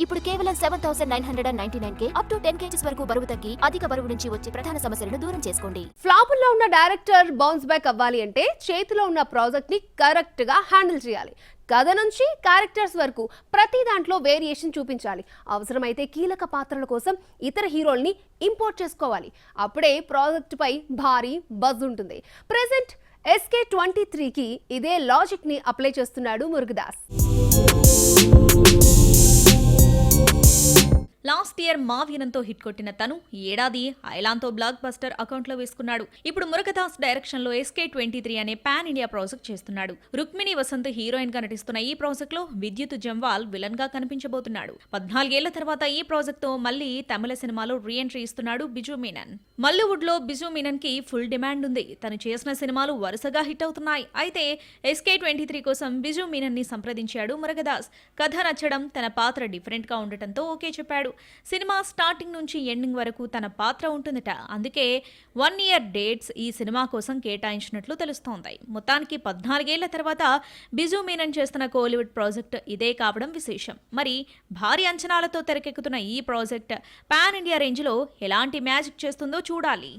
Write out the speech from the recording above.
ఇప్పుడు కేవలం 7,999K up to 10 kgs వరకు బరువు తగ్గి అధిక బరువు నుంచి వచ్చే ప్రధాన సమస్యలను దూరం చేసుకోండి. ఫ్లాపుల్లో ఉన్న డైరెక్టర్ బౌన్స్ బ్యాక్ అవ్వాలి అంటే చేతిలో ఉన్న ప్రాజెక్ట్ ని కరెక్ట్ గా హ్యాండిల్ చేయాలి. కథ నుంచి క్యారెక్టర్స్ వరకు ప్రతి దాంట్లో వేరియేషన్ చూపించాలి. అవసరమైతే కీలక పాత్రల కోసం ఇతర హీరోల్ని ఇంపోర్ట్ చేసుకోవాలి. అప్పుడే ప్రాజెక్ట్ పై భారీ బజ్ ఉంటుంది. ప్రెజెంట్ SK23కి ఇదే లాజిక్ ని అప్లై చేస్తున్నాడు మురుగదాస్. లాస్ట్ ఇయర్ మావీనంతో హిట్ కొట్టిన తను ఏడాది ఐలాన్తో బ్లాక్ బస్టర్ అకౌంట్లో వేసుకున్నాడు. ఇప్పుడు మురుగదాస్ డైరెక్షన్ లో SK23 అనే పాన్ ఇండియా ప్రాజెక్ట్ చేస్తున్నాడు. రుక్మిణి వసంత్ హీరోయిన్ గా నటిస్తున్న ఈ ప్రాజెక్ట్ లో విద్యుత్ జంవాల్ విలన్ గా కనిపించబోతున్నాడు. 14 ఏళ్ల తర్వాత ఈ ప్రాజెక్ట్ తో మళ్లీ తమిళ సినిమాలో రీ ఎంట్రీ ఇస్తున్నాడు బిజు మీనన్. మల్లీవుడ్ లో బిజు మీనన్ కి ఫుల్ డిమాండ్ ఉంది. తను చేసిన సినిమాలు వరుసగా హిట్ అవుతున్నాయి. అయితే SK23 కోసం బిజు మీనన్ ని సంప్రదించాడు మురుగదాస్. కథ నచ్చడం, తన పాత్ర డిఫరెంట్ గా ఉండటంతో ఓకే చెప్పాడు. సినిమా స్టార్టింగ్ నుంచి ఎండింగ్ వరకు తన పాత్ర ఉంటుందట. అందుకే 1 ఇయర్ డేట్స్ ఈ సినిమా కోసం కేటాయించినట్లు తెలుస్తోంది. మొత్తానికి 14 ఏళ్ల తర్వాత బిజు మీనన్ చేస్తున్న కోలీవుడ్ ప్రాజెక్ట్ ఇదే కావడం విశేషం. మరి భారీ అంచనాలతో తెరకెక్కుతున్న ఈ ప్రాజెక్ట్ పాన్ ఇండియా రేంజ్ లో ఎలాంటి మ్యాజిక్ చేస్తుందో చూడాలి.